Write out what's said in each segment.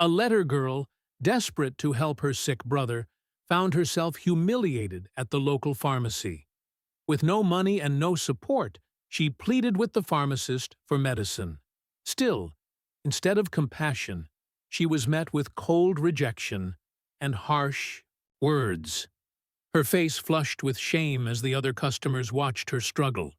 A letter girl, desperate to help her sick brother, found herself humiliated at the local pharmacy. With no money and no support, she pleaded with the pharmacist for medicine. Still, instead of compassion, she was met with cold rejection and harsh words. Her face flushed with shame as the other customers watched her struggle.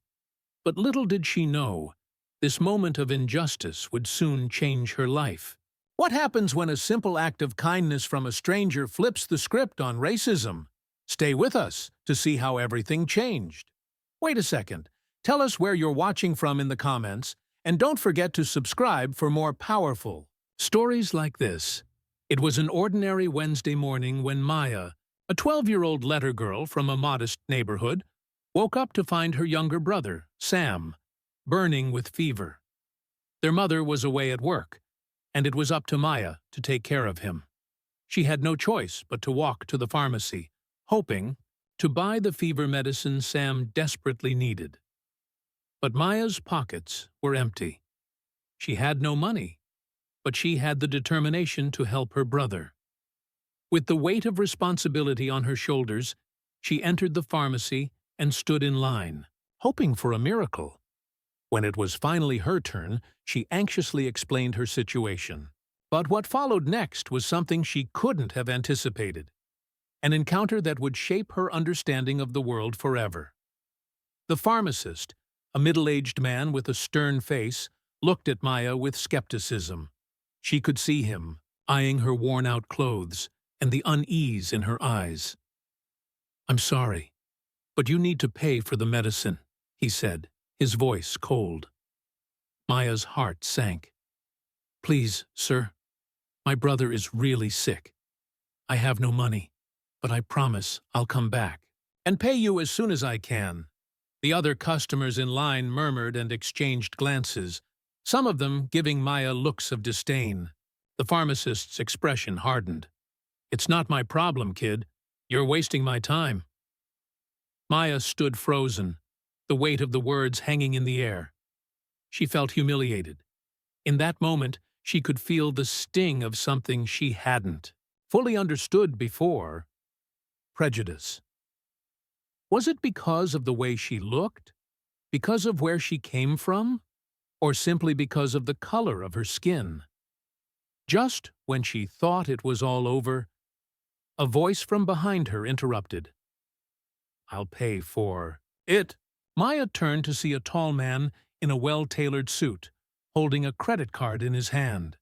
But little did she know, this moment of injustice would soon change her life. What happens when a simple act of kindness from a stranger flips the script on racism? Stay with us to see how everything changed. Wait a second. Tell us where you're watching from in the comments, and don't forget to subscribe for more powerful stories like this. It was an ordinary Wednesday morning when Maya, a 12-year-old letter girl from a modest neighborhood, woke up to find her younger brother, Sam, burning with fever. Their mother was away at work, and it was up to Maya to take care of him. She had no choice but to walk to the pharmacy, hoping to buy the fever medicine Sam desperately needed. But Maya's pockets were empty. She had no money, but she had the determination to help her brother. With the weight of responsibility on her shoulders, she entered the pharmacy and stood in line, hoping for a miracle. When it was finally her turn, she anxiously explained her situation. But what followed next was something she couldn't have anticipated, an encounter that would shape her understanding of the world forever. The pharmacist, a middle-aged man with a stern face, looked at Maya with skepticism. She could see him, eyeing her worn-out clothes and the unease in her eyes. "I'm sorry, but you need to pay for the medicine," he said, his voice cold. Maya's heart sank. "Please, sir, my brother is really sick. I have no money, but I promise I'll come back and pay you as soon as I can." The other customers in line murmured and exchanged glances, some of them giving Maya looks of disdain. The pharmacist's expression hardened. "It's not my problem, kid. You're wasting my time." Maya stood frozen, the weight of the words hanging in the air. She felt humiliated. In that moment, she could feel the sting of something she hadn't fully understood before: prejudice. Was it because of the way she looked? Because of where she came from? Or simply because of the color of her skin? Just when she thought it was all over, a voice from behind her interrupted. "I'll pay for it." Maya turned to see a tall man in a well-tailored suit, holding a credit card in his hand.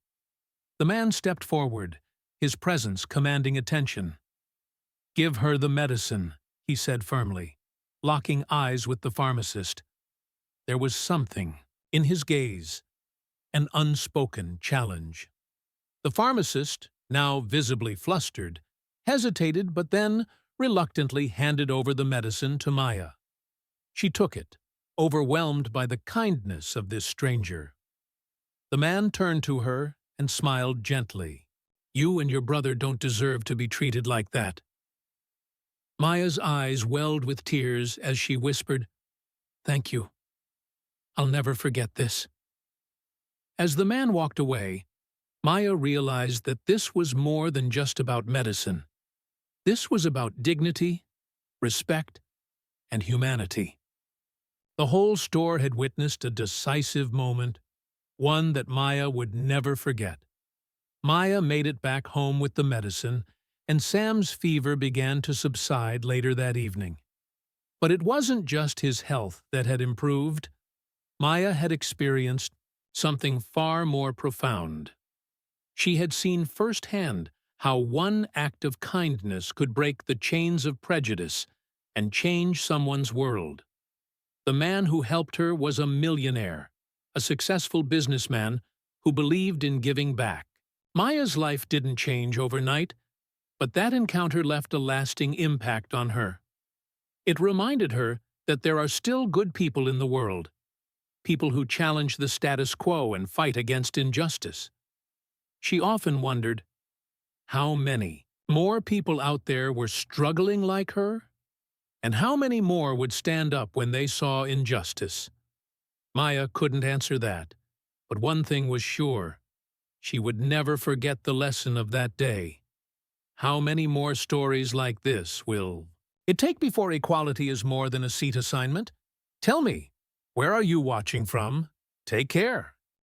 The man stepped forward, his presence commanding attention. "Give her the medicine," he said firmly, locking eyes with the pharmacist. There was something in his gaze, an unspoken challenge. The pharmacist, now visibly flustered, hesitated but then reluctantly handed over the medicine to Maya. She took it, overwhelmed by the kindness of this stranger. The man turned to her and smiled gently. "You and your brother don't deserve to be treated like that." Maya's eyes welled with tears as she whispered, "Thank you. I'll never forget this." As the man walked away, Maya realized that this was more than just about medicine. This was about dignity, respect, and humanity. The whole store had witnessed a decisive moment, one that Maya would never forget. Maya made it back home with the medicine, and Sam's fever began to subside later that evening. But it wasn't just his health that had improved. Maya had experienced something far more profound. She had seen firsthand how one act of kindness could break the chains of prejudice and change someone's world. The man who helped her was a millionaire, a successful businessman who believed in giving back. Maya's life didn't change overnight, but that encounter left a lasting impact on her. It reminded her that there are still good people in the world, people who challenge the status quo and fight against injustice. She often wondered, how many more people out there were struggling like her? And how many more would stand up when they saw injustice? Maya couldn't answer that, but one thing was sure: She would never forget the lesson of that day. How many more stories like this will it take before equality is more than a seat assignment? Tell me, where are you watching from? Take care.